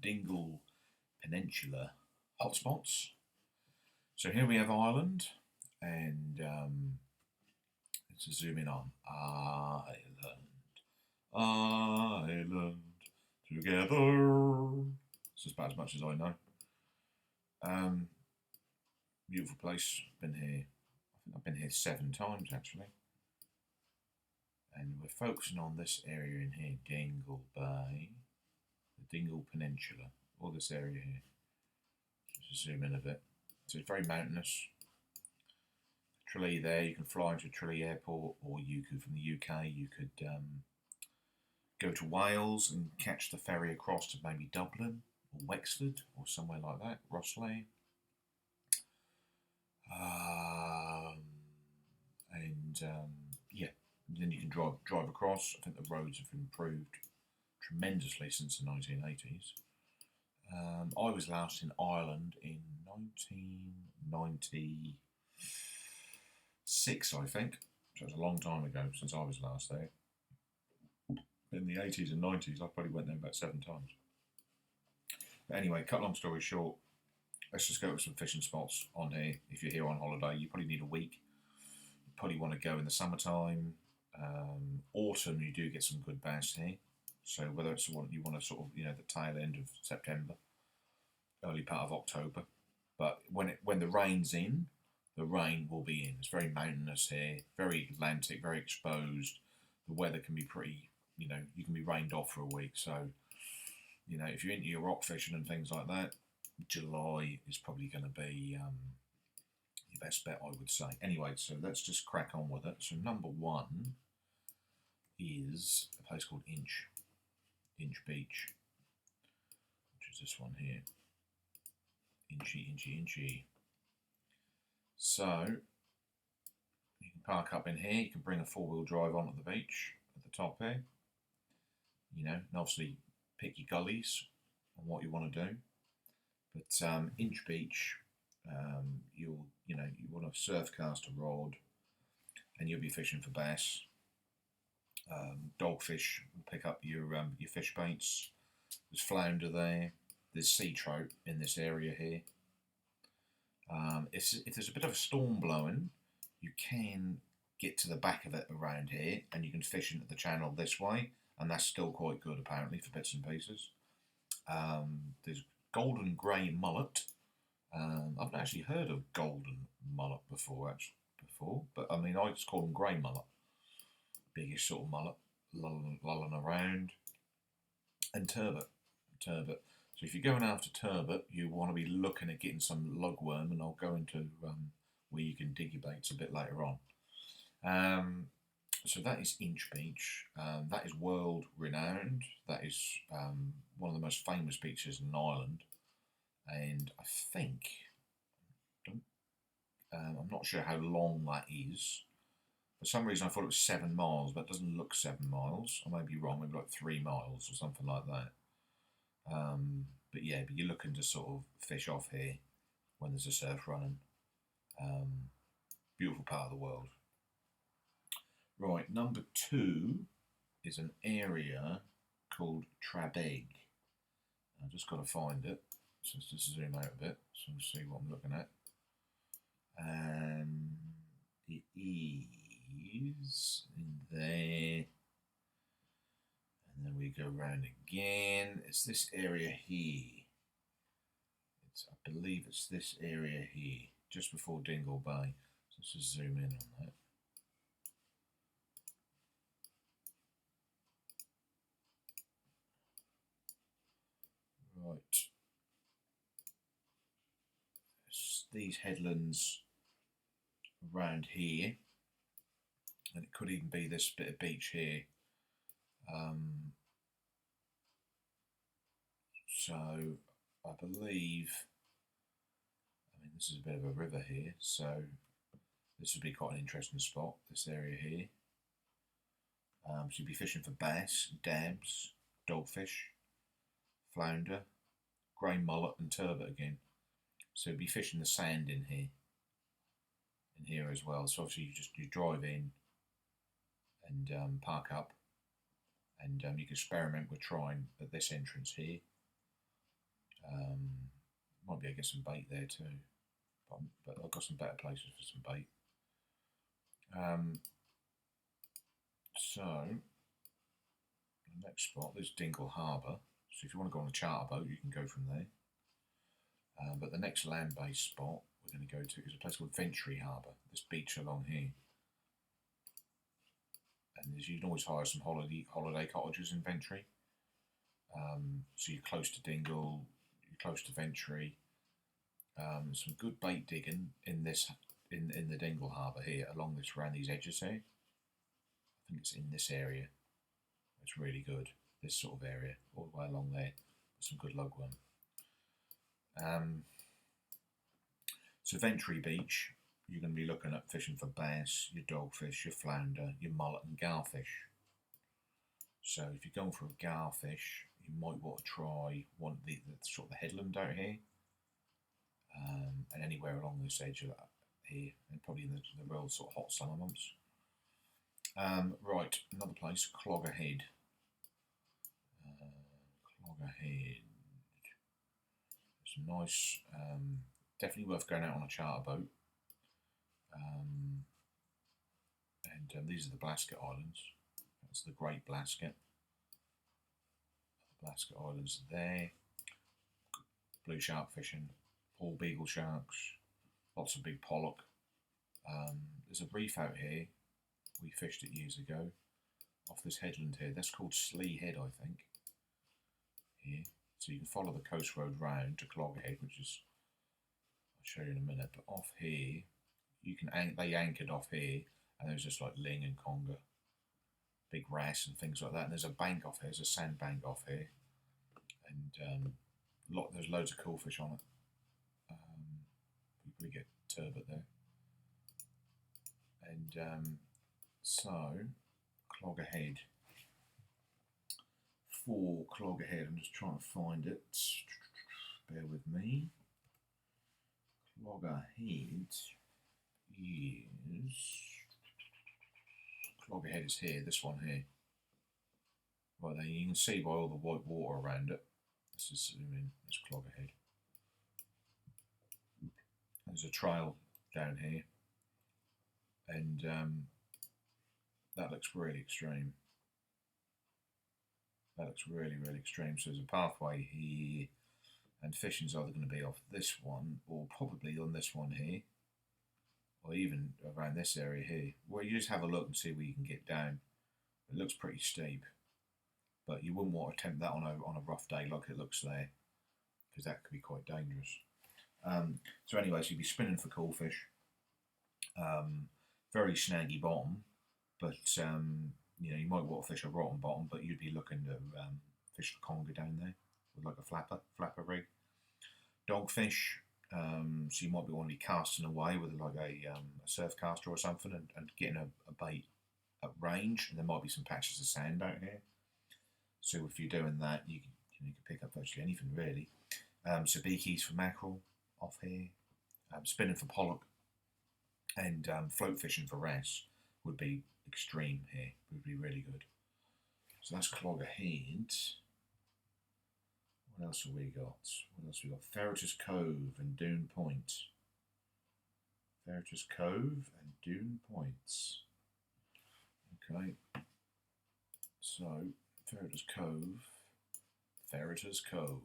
Dingle Peninsula hotspots. So here we have Ireland, and let's zoom in on Ireland together. It's about as much as I know. Beautiful place. Been here. I think I've been here 7 times actually. And we're focusing on this area in here, Dingle Bay, the Dingle Peninsula, all this area here. Just zoom in a bit. So it's very mountainous. Tralee there, you can fly into Tralee Airport, or you could, from the UK, you could go to Wales and catch the ferry across to maybe Dublin or Wexford or somewhere like that, Rosslea. Yeah, then you can drive across. I think the roads have improved tremendously since the 1980s. I was last in Ireland in 1996, I think. So it was a long time ago since I was last there. In the 80s and 90s, I probably went there about 7 times. But anyway, cut long story short, let's just go to some fishing spots on here. If you're here on holiday, you probably need a week. You probably want to go in the summertime. Autumn, you do get some good bass here. So whether it's the one you want to sort of, the tail end of September, early part of October. But when the rain's in, the rain will be in. It's very mountainous here, very Atlantic, very exposed. The weather can be pretty, you can be rained off for a week. So, if you're into your rock fishing and things like that, July is probably going to be your best bet, I would say. Anyway, so let's just crack on with it. So number 1 is a place called Inch Beach, which is this one here. Inchy. So you can park up in here. You can bring a 4-wheel drive onto the beach at the top here. And obviously pick your gullies on what you want to do. But Inch Beach, you want to surf cast a rod, and you'll be fishing for bass. Dogfish will pick up your fish baits. There's flounder there. There's sea trout in this area here. If there's a bit of a storm blowing, you can get to the back of it around here, and you can fish into the channel this way, and that's still quite good apparently for bits and pieces. There's golden grey mullet. I've not actually heard of golden mullet before, but I mean I just call them grey mullet. Biggish sort of mullet, lolling around. And turbot. So if you're going after turbot, you want to be looking at getting some lugworm, and I'll go into where you can dig your baits a bit later on. So that is Inch Beach. That is world renowned. That is one of the most famous beaches in Ireland, and I think I'm not sure how long that is. For some reason, I thought it was 7 miles, but it doesn't look 7 miles. I may be wrong. Maybe like 3 miles or something like that. But you're looking to sort of fish off here when there's a surf running. Beautiful part of the world. Right, number 2 is an area called Trabeg. I've just got to find it. So let's just zoom out a bit so you can see what I'm looking at. It is in there. And then we go around again. It's this area here. I believe it's this area here, just before Dingle Bay. So let's just zoom in on that. Right. It's these headlands around here, and it could even be this bit of beach here. So I believe, this is a bit of a river here, so this would be quite an interesting spot, this area here. So you'd be fishing for bass, dabs, dogfish, flounder, grey mullet and turbot again. So you'd be fishing the sand in here as well. So obviously you drive in and park up, and you can experiment with trying at this entrance here. Might be able to get some bait there too, but I've got some better places for some bait. So the next spot is Dingle Harbour. So if you want to go on a charter boat, you can go from there. But the next land-based spot we're going to go to is a place called Venturi Harbour. This beach along here, and you can always hire some holiday cottages in Venturi. So you're close to Dingle, you're close to Venturi. Some good bait digging in the Dingle Harbour here, around these edges here. I think it's in this area. It's really good. This sort of area, all the way along there, some good lugworm. So Venturi Beach, you're going to be looking at fishing for bass, your dogfish, your flounder, your mullet and garfish. So if you're going for a garfish, you might want to try one of the sort of the headland out here, and anywhere along this edge of that here, and probably in the real sort of hot summer months. Right, another place, Cloggerhead. Cloggerhead. It's nice, definitely worth going out on a charter boat. And these are the Blasket Islands. That's the Great Blasket. The Blasket Islands are there. Blue shark fishing, all beagle sharks, lots of big pollock. There's a reef out here. We fished it years ago off this headland here. That's called Slee Head, I think. Here, so you can follow the coast road round to Cloggerhead, which is, I'll show you in a minute. But off here, you can they anchored off here, and there's just like ling and conger, big wrasse and things like that. And there's a bank off here. There's a sand bank off here, and there's loads of cool fish on it. You probably get turbot there. And so Cloggerhead. For Cloggerhead, I'm just trying to find it. Bear with me. Cloggerhead is here. This one here. Right there, you can see by all the white water around it. Let's just zoom in. There's Cloggerhead. There's a trail down here, and that looks really extreme. That looks really, really extreme. So there's a pathway here, and fishing's either going to be off this one, or probably on this one here, or even around this area here. Well, you just have a look and see where you can get down. It looks pretty steep, but you wouldn't want to attempt that on a rough day like it looks there, because that could be quite dangerous. So anyway, so you'd be spinning for cool fish. Very snaggy bottom, but you know, you might want to fish a rotten bottom, but you'd be looking to fish for conger down there with like a flapper rig. Dogfish, so you might want to be casting away with like a surf caster or something, and getting a bait at range, and there might be some patches of sand out here. So if you're doing that, you can pick up virtually anything really. Sabikis for mackerel off here, spinning for pollock, and float fishing for wrasse would be extreme here. Would be really good. So that's Cloggerhead. What else have we got? What else have we got? Ferreter's Cove and Doon Point. Ferreter's Cove and Doon Points. Okay. So Ferreter's Cove. Ferreter's Cove.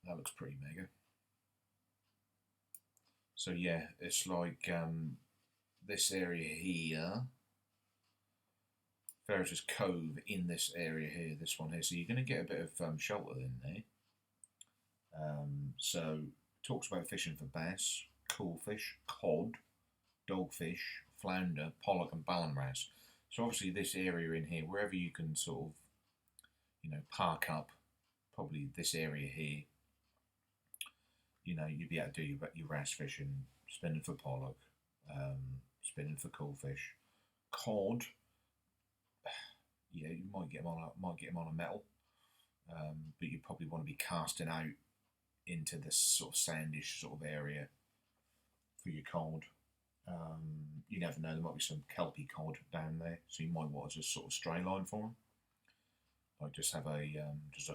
That looks pretty mega. So yeah, it's like this area here, Ferreter's Cove in this area here, this one here. So you're going to get a bit of shelter in there. So it talks about fishing for bass, coolfish, cod, dogfish, flounder, pollock and ballan wrasse. So obviously this area in here, wherever you can sort of, you know, park up, probably this area here, you know, you'd be able to do your wrasse fishing, spinning for pollock, spinning for coolfish, cod. Yeah, you might get them on a metal, but you probably want to be casting out into this sort of sandish sort of area for your cod. You never know, there might be some kelpie cod down there, so you might want to just sort of stray line for them. like just have a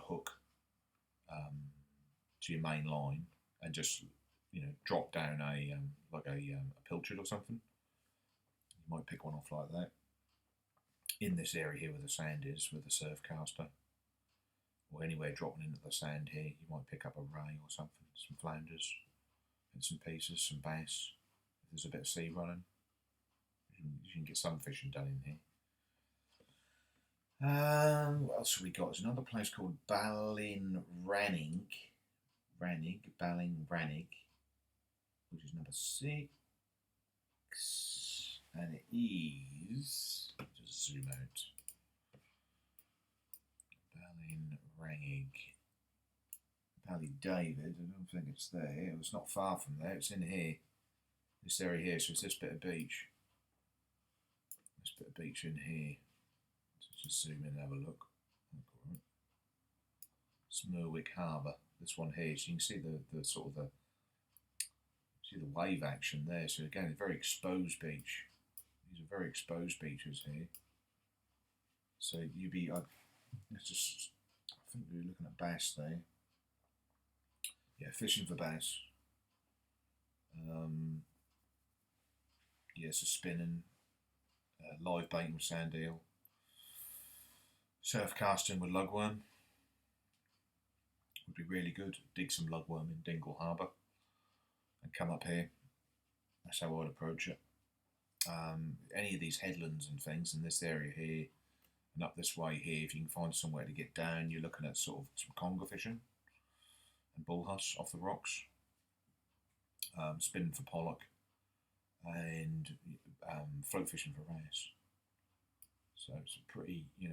hook to your main line and just drop down a pilchard or something. You might pick one off like that. In this area here where the sand is, with a surf caster, or anywhere dropping into the sand here, you might pick up a ray or something, some flounders, bits and pieces, some bass. If there's a bit of sea running, you can get some fishing done in here. What else have we got? There's another place called Ballinrannig, which is number 6, and it is, just zoom out, Ballinrannig, Ballydavid, I don't think it's there, it's not far from there, it's in here, this area here, so it's this bit of beach, in here. Just zoom in and have a look. Smurwick Harbour, this one here, so you can see the wave action there. So again, a very exposed beach. These are very exposed beaches here. So you'd be, I think we're looking at bass there. Yeah, fishing for bass. Yeah, so spinning, live baiting with sand eel. Surf casting with lugworm would be really good. Dig some lugworm in Dingle Harbour and come up here. That's how I'd approach it. Any of these headlands and things in this area here and up this way here, if you can find somewhere to get down, you're looking at sort of some conger fishing and bullhuss off the rocks, spinning for pollock, and float fishing for wrasse. So it's a pretty, you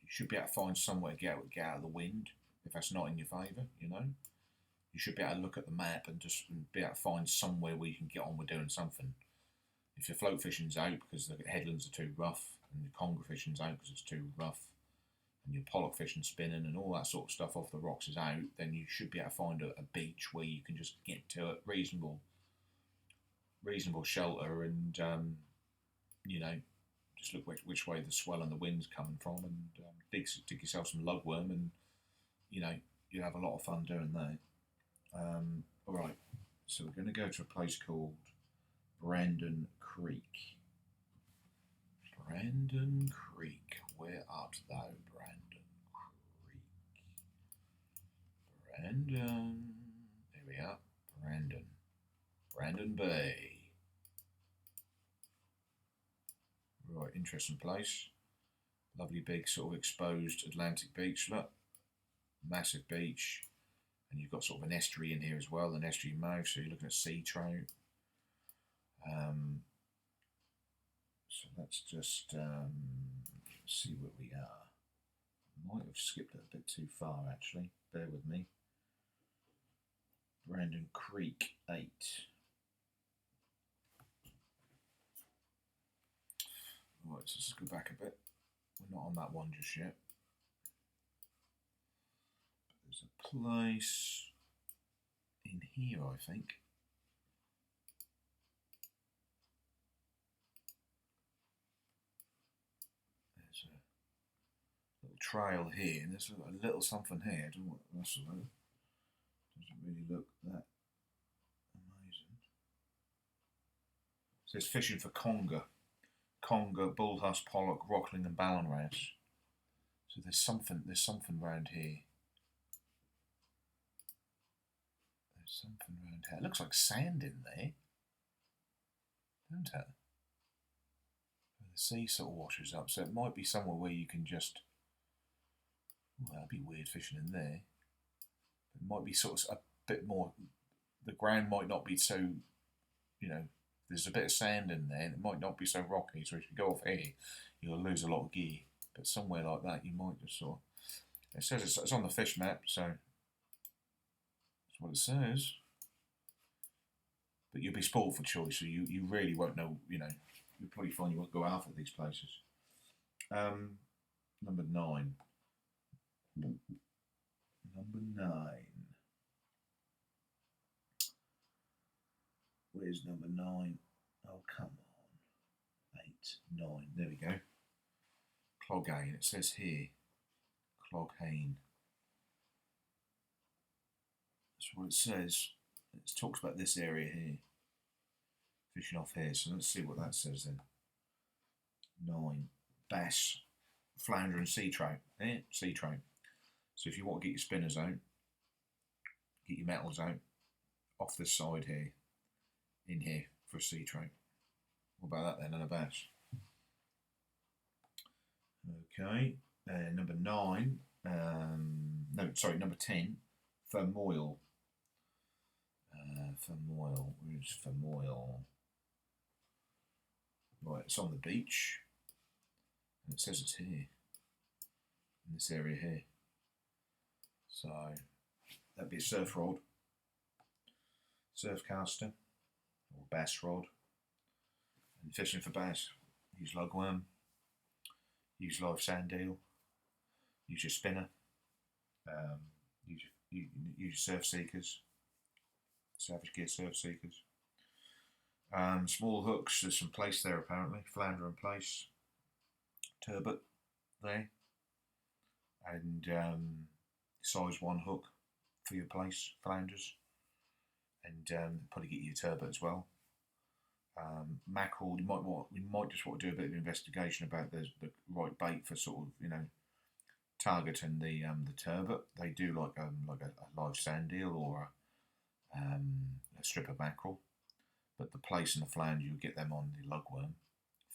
should be able to find somewhere to get out of the wind if that's not in your favour, You should be able to look at the map and just be able to find somewhere where you can get on with doing something. If your float fishing's out because the headlands are too rough, and your conger fishing's out because it's too rough, and your pollock fishing, spinning and all that sort of stuff off the rocks is out, then you should be able to find a beach where you can just get to it, reasonable shelter, and just look which way the swell and the wind's coming from, and dig yourself some lugworm, and you'll have a lot of fun doing that. Alright, so we're going to go to a place called Brandon Creek. Brandon Creek, where art thou, Brandon Creek? Brandon, there we are, Brandon Bay. Right, interesting place. Lovely big sort of exposed Atlantic beach, look. Massive beach. And you've got sort of an estuary in here as well, an estuary mouth, so you're looking at sea trout. So let's just see where we are. Might have skipped it a bit too far actually, bear with me. Brandon Creek 8. Right, so let's go back a bit. We're not on that one just yet. But there's a place in here, I think. There's a little trail here, and there's a little something here. I don't know what that's about. Doesn't really look that amazing. It says fishing for conger, bullhuss, pollock, rockling, and ballon wrasse. So there's something around here. There's something around here. It looks like sand in there, don't it? The sea sort of washes up, so it might be somewhere where you can just. Well, that'd be weird fishing in there. It might be sort of a bit more. The ground might not be so, there's a bit of sand in there, and it might not be so rocky, so if you go off here, you'll lose a lot of gear. But somewhere like that, you might just sort of... It says it's on the fish map, so that's what it says. But you'll be spoiled for choice, so you really won't know, you'll probably find you won't go after these places. Number 9. Number 9. Where's number 9? Oh, come on. 8, 9. There we go. Clogain. It says here. Cloghane. That's what it says. It talks about this area here. Fishing off here, so let's see what that says then. 9. Bass, flounder and sea trout. Yeah, sea trout. So if you want to get your spinners out, get your metals out, off this side here, in here for a sea trout. What about that then, and a bass? Okay, number 9, no, sorry, number 10, Fermoil. Fermoil, where's Fermoil? Right, it's on the beach, and it says it's here, in this area here. So, that'd be a surf rod, surf caster, or bass rod. And fishing for bass, use lugworm, use live sand eel, use your spinner, use surf seekers, Savage Gear surf seekers. Small hooks, there's some place there apparently, flounder in place, turbot there, and size 1 hook for your place, flounders, and probably get you a turbot as well. Mackerel, we might just want to do a bit of investigation about the right bait for sort of, you know, targeting the turbot. They do like a live sand eel or a strip of mackerel, but the place and the flounder, you'll get them on the lugworm.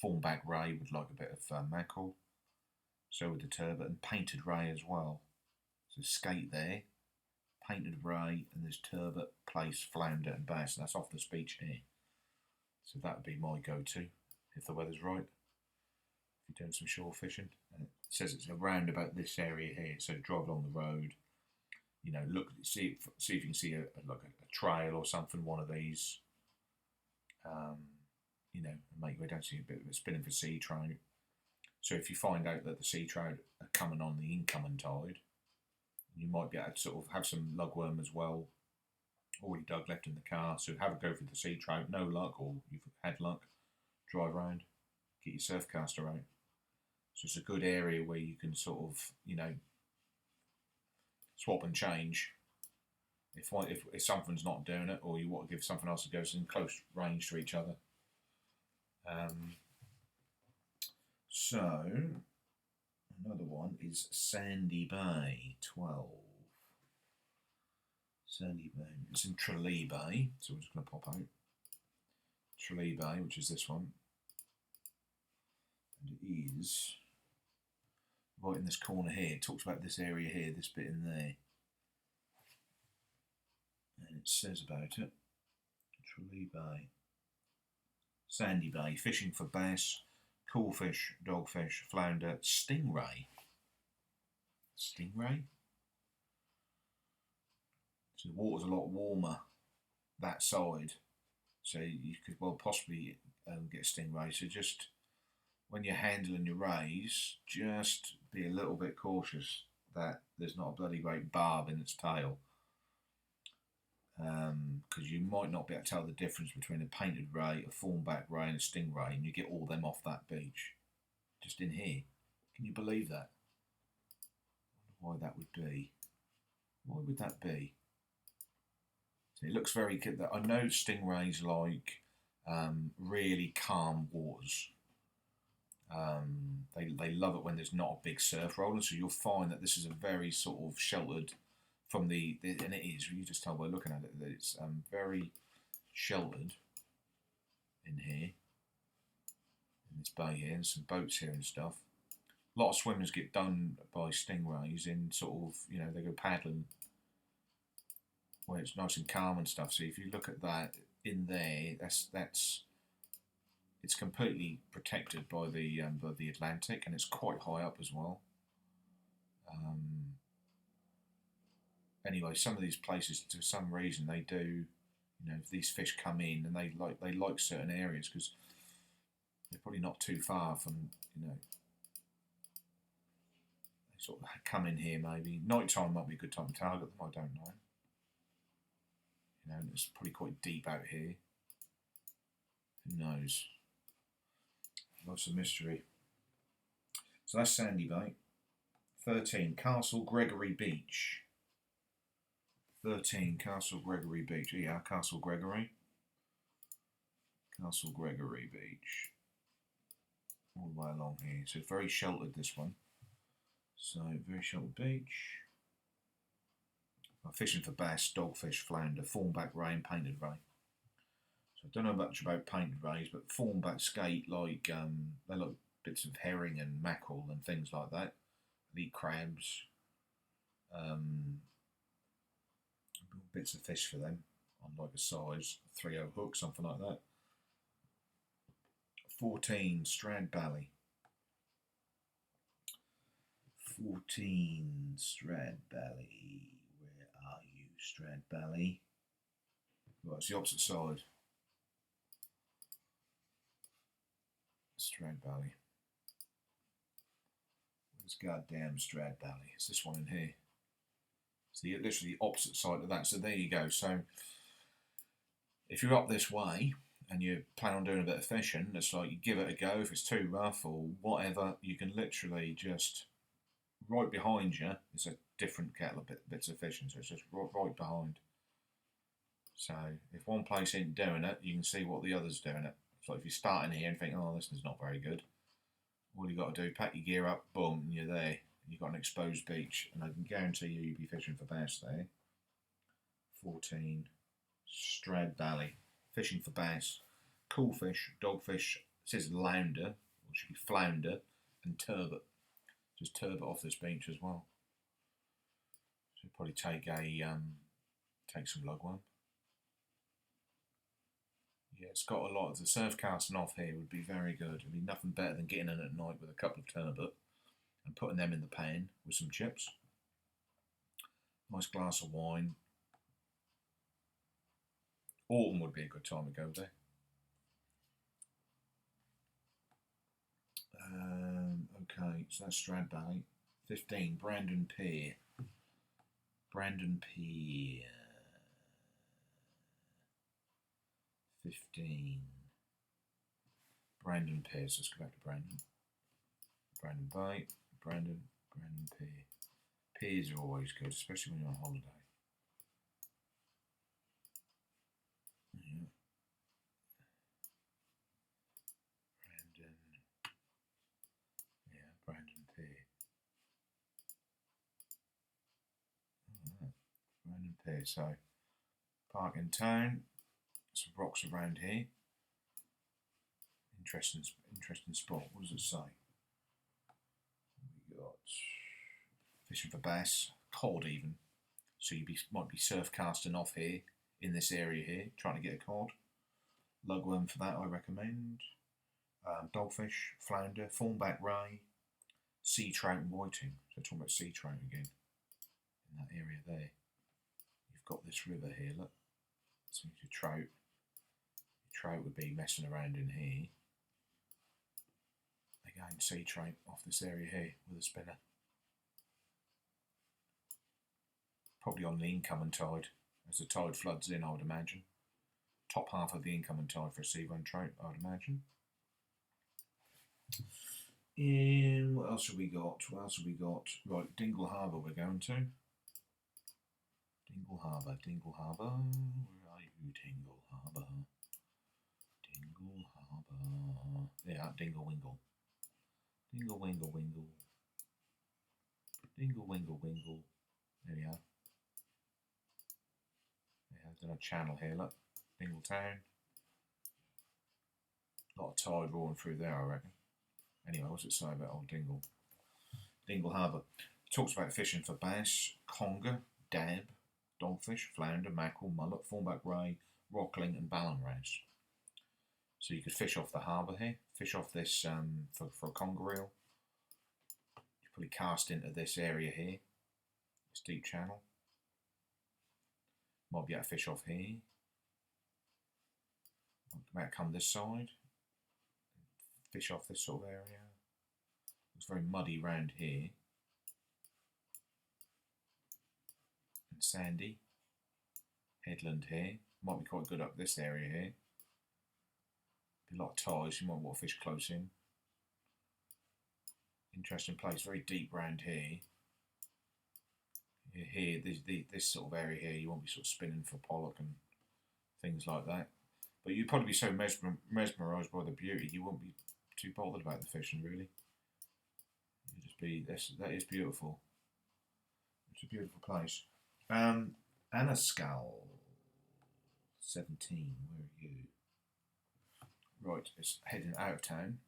Thornback ray would like a bit of mackerel, so would the turbot, and painted ray as well. So skate there, painted ray, and there's turbot, place, flounder and bass, and that's off this beach here. So that would be my go-to if the weather's right. If you're doing some shore fishing, and it says it's around about this area here. So drive along the road, you know, look, see if you can see a trail or something. One of these, you know, and make your way down, see a bit of a spinning for sea trout. So if you find out that the sea trout are coming on the incoming tide, you might be able to sort of have some lugworm as well, already dug left in the car. So have a go for the sea trout. No luck, or you've had luck, drive around, get your surf caster out. So it's a good area where you can sort of, you know, swap and change. If something's not doing it, or you want to give something else a go, it's in close range to each other. So another one is Sandy Bay 12. Sandy Bay. It's in Tralee Bay, so we're just going to pop out Tralee Bay, which is this one, and it is right in this corner here. It talks about this area here, this bit in there, and it says about it. Tralee Bay, Sandy Bay, fishing for bass, coolfish, dogfish, flounder, stingray. Stingray? So the water's a lot warmer that side, so you could well possibly get a stingray. So just when you're handling your rays, just be a little bit cautious that there's not a bloody great barb in its tail, because you might not be able to tell the difference between a painted ray, a thornback ray and a stingray, and you get all them off that beach, just in here. Can you believe that? I wonder why that would be. Why would that be? So it looks very good. I know stingrays like really calm waters. They love it when there's not a big surf rolling, so you'll find that this is a very sort of sheltered from and it is, you just tell by looking at it that it's very sheltered in here, in this bay here, and some boats here and stuff. A lot of swimmers get done by stingrays in sort of, you know, they go paddling where it's nice and calm and stuff. So if you look at that in there, that's it's completely protected by the Atlantic, and it's quite high up as well. Anyway, some of these places, to some reason, they do, you know, if these fish come in and they like certain areas because they're probably not too far from, you know, they sort of come in here maybe. Night time might be a good time to target them, I don't know. You know, it's probably quite deep out here. Who knows? Lots of mystery. So that's Sandy Bay. 13, Castle Gregory Beach. 13, Castle Gregory Beach. Yeah, Castle Gregory. Castle Gregory Beach. All the way along here. So very sheltered, this one. So very sheltered beach. Fishing for bass, dogfish, flounder, thornback ray and painted ray. So I don't know much about painted rays, but thornback skate like they like bits of herring and mackerel and things like that. They eat crabs. Bits of fish for them on like a size 3/0 hook, something like that. 14, Strad Valley. 14, Strad Valley. Where are you, Strad Valley? Well, it's the opposite side. Strad Valley. Where's goddamn Strad Valley? It's this one in here. It's literally the opposite side of that. So there you go. So if you're up this way and you plan on doing a bit of fishing, it's like you give it a go. If it's too rough or whatever, you can literally just, right behind you is a different kettle of bits of fishing. So it's just right behind. So if one place ain't doing it, you can see what the other's doing it. So if you start in here and think, oh, this is not very good, all you got to do, pack your gear up, boom, and you're there. You've got an exposed beach, and I can guarantee you'll be fishing for bass there. 14, Strad Valley, fishing for bass, cool fish, dogfish. It says lounder, or should be flounder, and turbot. Just turbot off this beach as well. So probably take some lugworm. Yeah, it's got a lot of the surf casting off here would be very good. It'd be nothing better than getting in at night with a couple of turbot and putting them in the pan with some chips. Nice glass of wine. Autumn would be a good time to go there. Okay, so that's Strad Valley. 15, Brandon Pier. Brandon Pier. 15. Brandon Pier. So let's go back to Brandon. Brandon Bay. Brandon Pier. Piers are always good, especially when you're on holiday. Yeah. Brandon. Yeah, Brandon Pier. Right. Brandon Pier. So, park in town. Some rocks around here. Interesting spot. What does it say? We got fishing for bass, cod even. So you might be surf casting off here in this area here, trying to get a cod. Lugworm for that, I recommend. Dogfish, flounder, thornback ray, sea trout and whiting. So talking about sea trout again in that area there. You've got this river here. Look, so your trout. Trout would be messing around in here. Again, sea trout off this area here with a spinner. Probably on the incoming tide, as the tide floods in, I would imagine. Top half of the incoming tide for a sea run trout, I would imagine. And what else have we got? What else have we got? Right, Dingle Harbour we're going to. Dingle Harbour, Dingle Harbour. Where are you, Dingle Harbour? Dingle Harbour. Yeah, Dingle Wingle. Dingle Wingle Wingle. Dingle Wingle Wingle. There we are. Yeah, there's a channel here, look. Dingle Town. A lot of tide roaring through there, I reckon. Anyway, what's it say about old Dingle? Dingle Harbour. It talks about fishing for bass, conger, dab, dogfish, flounder, mackerel, mullet, thornback ray, rockling and ballon wrasse. So you could fish off the harbour here, fish off this for a conger reel. You probably cast into this area here, this deep channel. Might be able to fish off here. Might come this side, fish off this sort of area. It's very muddy round here. And sandy. Headland here. Might be quite good up this area here. A lot of tides, you might want to fish close in. Interesting place, very deep round here. Here, this sort of area here, you won't be sort of spinning for pollock and things like that. But you'd probably be so mesmerised by the beauty, you won't be too bothered about the fishing, really. You'd just be, that is beautiful. It's a beautiful place. Anascal 17, where are you? Right, it's heading out of town.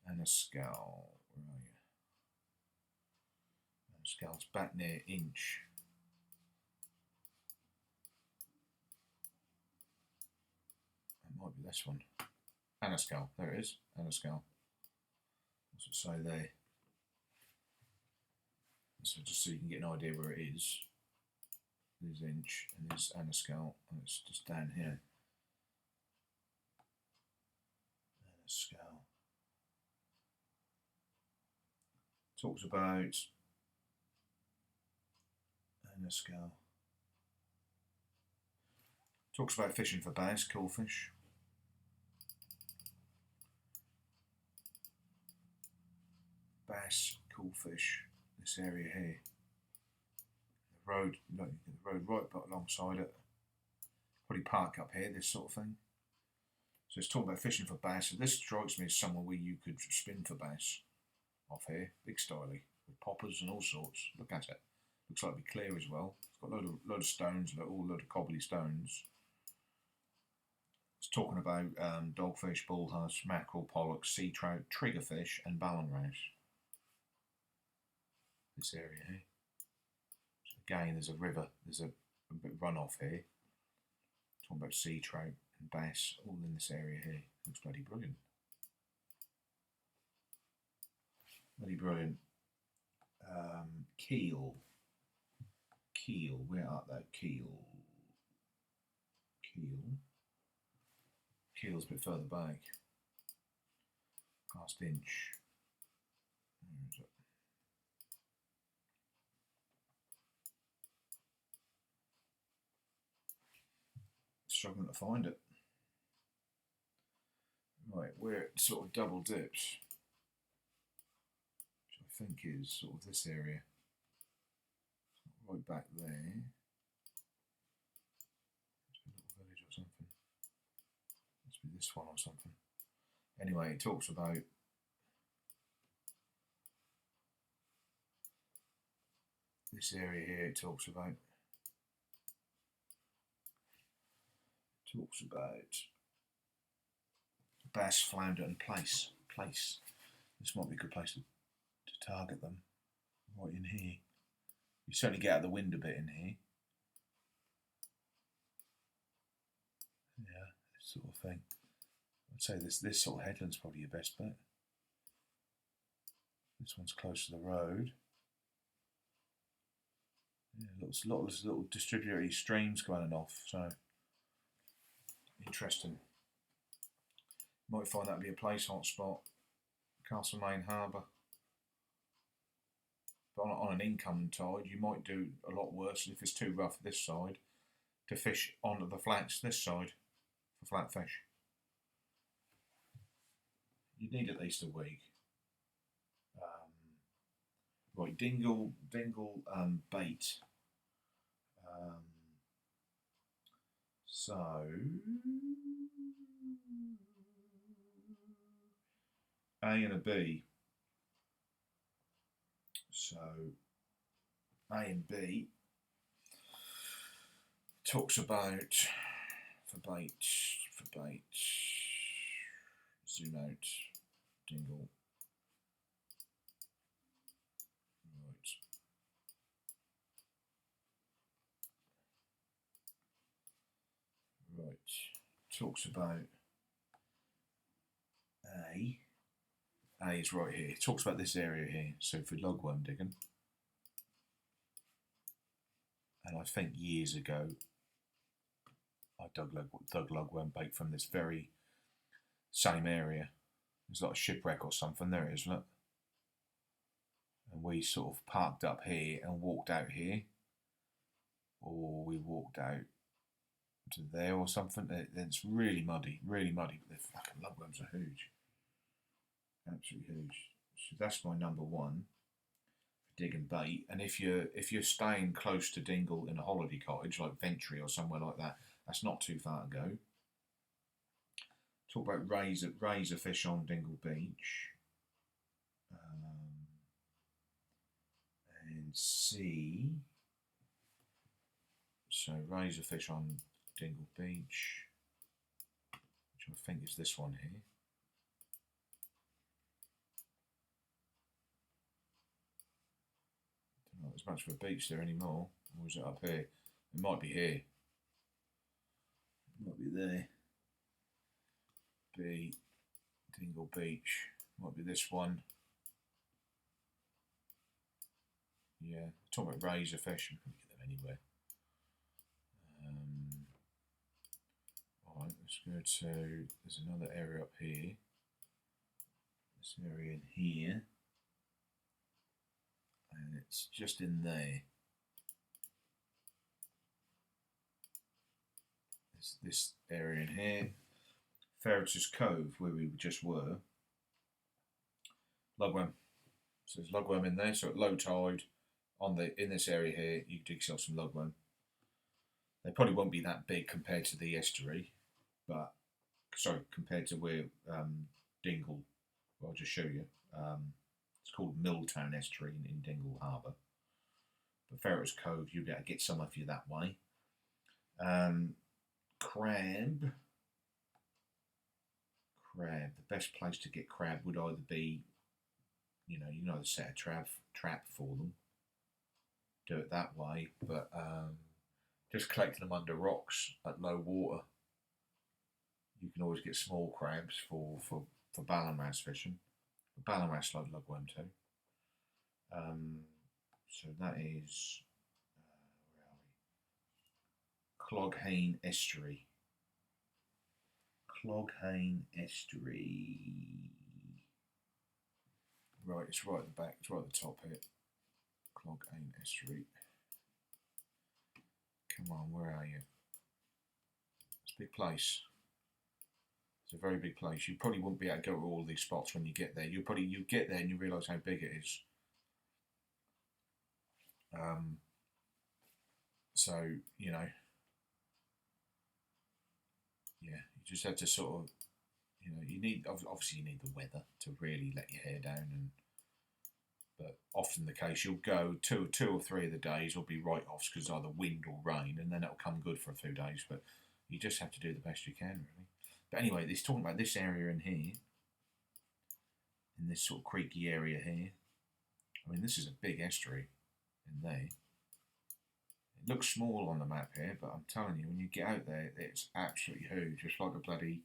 Anascal, where are you? Anascal's back near Inch. It might be this one. Anascal, there it is. Anascal. What's it say there? So just so you can get an idea where it is. There's Inch and there's Anascal, and it's just down here. Anascal. Talks about Anascal. Talks about fishing for bass, coalfish. Bass, coalfish. This area here. The road, look, the road right alongside it. Probably park up here, this sort of thing. So it's talking about fishing for bass. So this strikes me as somewhere where you could spin for bass off here. Big styly, with poppers and all sorts. Look at it. Looks like it'll be clear as well. It's got a load of stones, a load of cobbly stones. It's talking about dogfish, bullhuss, mackerel, pollock, sea trout, triggerfish, and ballanrash. This area here. So again, there's a river, there's a bit of runoff here. Talking about sea trout and bass, all in this area here. Looks bloody brilliant. Bloody brilliant. Keel. Keel, where art thou? Keel. Keel. Keel's a bit further back. Past Inch. Where is it? Struggling to find it. Right, where it sort of double dips, which I think is sort of this area. Right back there. Must be a little village or something. Must be this one or something. Anyway, it talks about this area here. It talks about bass, flounder, and plaice. This might be a good place to target them. Right in here. You certainly get out the wind a bit in here. Yeah, this sort of thing. I'd say this sort of headland's probably your best bet. This one's close to the road. Yeah, lots of little distributary streams going off, so interesting. You might find that to be a place hotspot. Castlemaine Harbour. But on an incoming tide, you might do a lot worse if it's too rough this side to fish onto the flats this side for flatfish. You need at least a week. Right, Dingle bait. So A and a B. So A and B talks about for bait, zoom out, Dingle. Right. Talks about A. A is right here. It talks about this area here. So for lugworm digging. And I think years ago I dug lugworm bait from this very same area. There's like a shipwreck or something. There it is, look. And we sort of parked up here and walked out here. Or we walked out to there or something. It's really muddy, but the fucking lugworms are huge. Absolutely huge. So that's my number one. digging bait. And if you're staying close to Dingle in a holiday cottage like Venturi or somewhere like that, that's not too far to go. Talk about razor fish on Dingle Beach. And see. So razor fish on Dingle Beach, which I think is this one here. Don't know if there's much of a beach there anymore. Or is it up here? It might be here. It might be there. Be Dingle Beach. Might be this one. Yeah, talking about razor fish, you can get them anywhere. Alright, let's go to, there's another area up here. This area in here. And it's just in there. It's this area in here. Ferreter's Cove, where we just were. Lugworm. So there's lugworm in there, so at low tide, in this area here, you can dig yourself some lugworm. They probably won't be that big compared to the estuary, but sorry, compared to where Dingle. Well, I'll just show you. It's called Milltown Estuary in Dingle Harbour. But Ferreter's Cove, you'll be able to get some of you that way. Crab. The best place to get crab would either be, you can either set a trap for them. Do it that way, but just collecting them under rocks at low water. You can always get small crabs for ballanmass fishing. Ballanmass like lugworm too. So that is where are we? Cloghane Estuary. Cloghane Estuary. Right, it's right at the back. It's right at the top here. Cloghane Estuary. Come on, where are you? It's a big place. It's a very big place. You probably wouldn't be able to go to all these spots when you get there. You get there and you realise how big it is. So yeah, you just have to sort of, you need obviously you need the weather to really let your hair down, but often the case you'll go two or three of the days will be write-offs because either wind or rain, and then it'll come good for a few days. But you just have to do the best you can, really. But anyway, it's talking about this area in here, in this sort of creeky area here. I mean, this is a big estuary in there. It looks small on the map here, but I'm telling you, when you get out there, it's absolutely huge. It's like a bloody,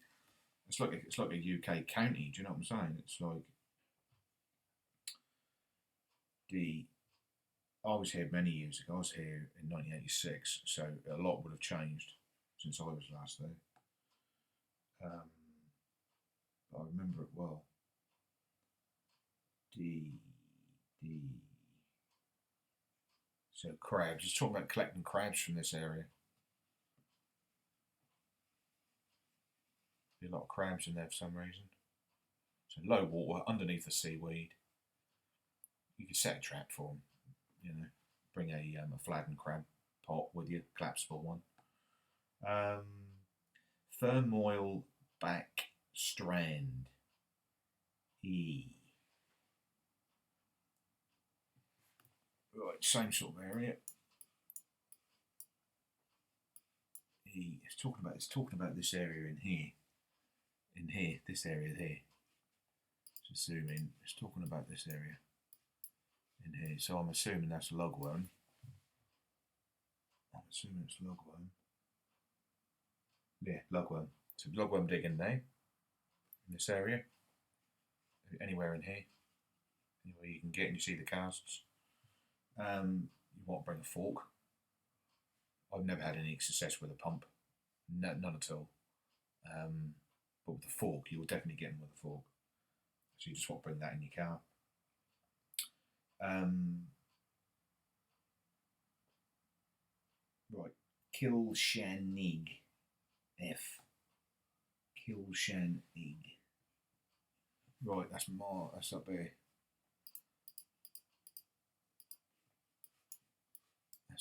it's like a UK county. Do you know what I'm saying? It's like I was here many years ago. I was here in 1986, so a lot would have changed since I was last there. But I remember it well. So crabs. Just talking about collecting crabs from this area. Be a lot of crabs in there for some reason. So low water, underneath the seaweed. You can set a trap for them. Bring a flathead crab pot with you, collapsible one. Fermoil back strand. Right, same sort of area. It's talking about this area in here. This area here. Just zoom in. It's talking about this area in here. So I'm assuming that's lugworm. Yeah, lugworm. So lugworm digging there. In this area. Anywhere in here. Anywhere you can get and you see the casts. You want to bring a fork. I've never had any success with a pump. None at all. But with a fork, you will definitely get them with a fork. So you just want to bring that in your car. Right, Kilshannig. F. Kilshannig. Right, that's up here.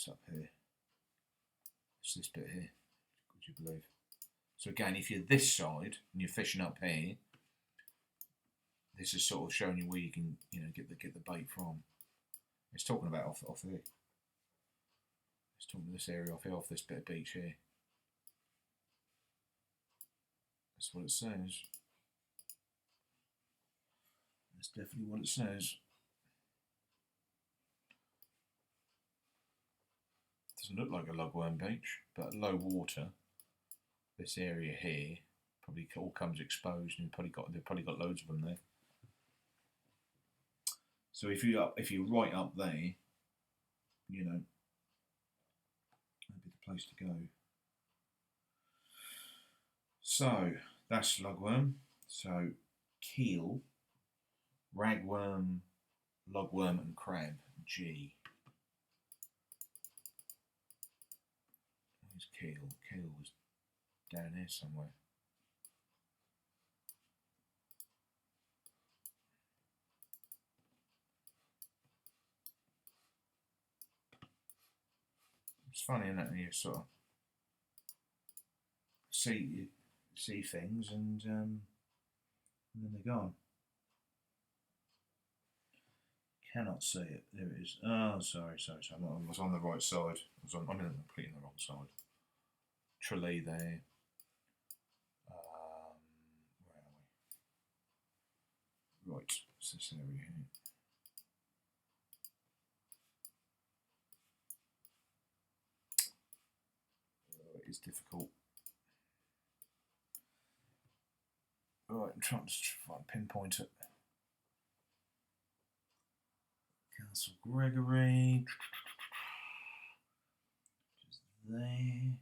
That's up here. It's this bit here. Would you believe? So again, if you're this side and you're fishing up here, this is sort of showing you where you can, get the bait from. It's talking about off here. It's talking about this area off here, off this bit of beach here. That's what it says. That's definitely what it says. Doesn't look like a lugworm beach, but at low water, this area here probably all comes exposed, and they've probably got loads of them there. So if you're right up there, that'd be the place to go. So that's lugworm. So keel, ragworm, lugworm, and crab. G. Where's keel? Keel was down here somewhere. It's funny, isn't it? You sort of see things, and then they're gone. Cannot see it. There it is. Oh, sorry. I was on the right side. I'm completely on the wrong side. Tralee there. Where are we? Right. It's this area here. It is difficult. Right, I'm trying to pinpoint it. Castle Gregory. Just there.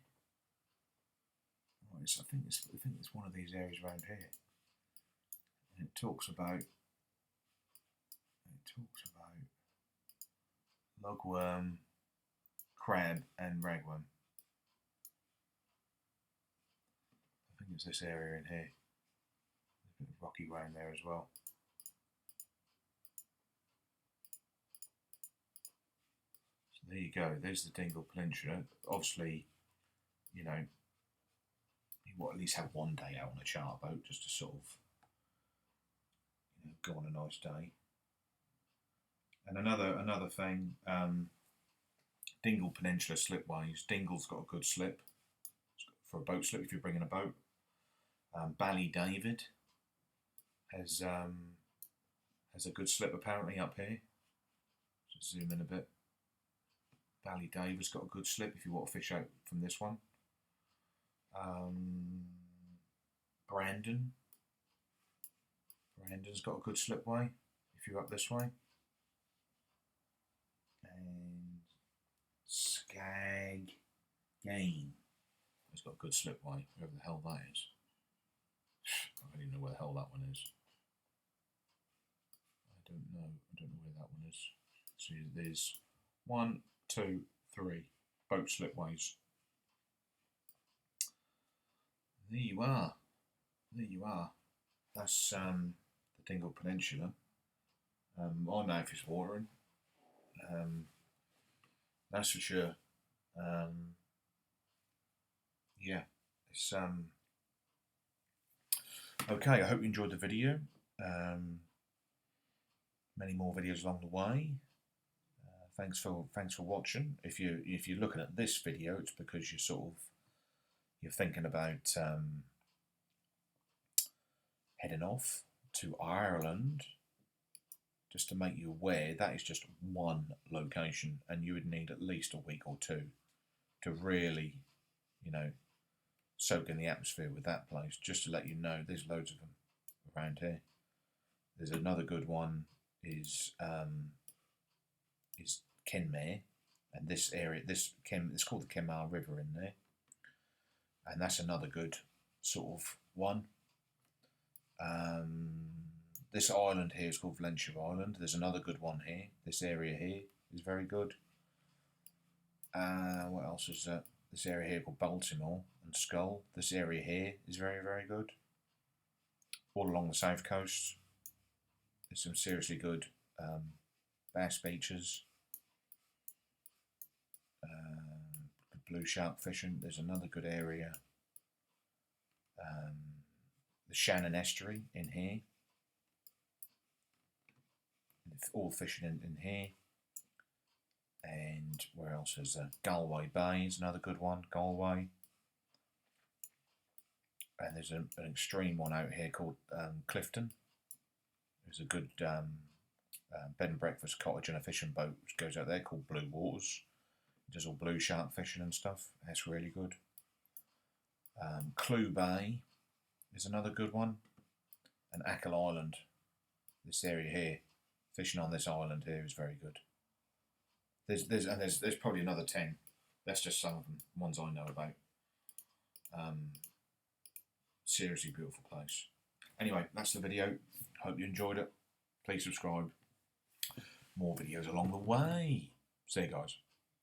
Right, so I think it's one of these areas around here. And it talks about lugworm, crab, and ragworm. I think it's this area in here. There's a bit of rocky ground there as well. So there you go. There's the Dingle Peninsula. Obviously, you will at least have one day out on a charter boat just to sort of go on a nice day. And another thing, Dingle Peninsula slipways. Dingle's got a good slip for a boat slip if you're bringing a boat. Ballydavid has a good slip apparently up here. Just zoom in a bit. Ballydavid's got a good slip if you want to fish out from this one. Brandon's got a good slipway if you're up this way. And Skag Game has got a good slipway, wherever the hell that is. I don't even know where the hell that one is. I don't know where that one is. So there's 1, 2, 3 boat slipways. There you are. That's the Dingle Peninsula. I know if it's watering. That's for sure. Yeah, it's okay. I hope you enjoyed the video. Many more videos along the way. Thanks for watching. If you're looking at this video, it's because you're thinking about heading off to Ireland. Just to make you aware, that is just one location, and you would need at least a week or two to really, soak in the atmosphere with that place. Just to let you know, there's loads of them around here. There's another good one is Kenmare, and this area, it's called the Kenmare River in there, and that's another good sort of one. This island here is called Valencia Island. There's another good one here. This area here is very good. What else is that? This area here called Baltimore and Skull. This area here is very, very good. All along the south coast, there's some seriously good bass beaches. blue shark fishing. There's another good area, the Shannon Estuary in here. All fishing in here. And where else is there? Galway Bay is another good one, Galway. And there's an extreme one out here called Clifton. There's a good bed and breakfast cottage and a fishing boat which goes out there called Blue Waters. It does all blue shark fishing and stuff. That's really good. Clew Bay is another good one. And Achill Island, this area here, fishing on this island here is very good. There's probably another 10. That's just some of them, ones I know about. Seriously beautiful place. Anyway, that's the video. Hope you enjoyed it. Please subscribe. More videos along the way. See you guys.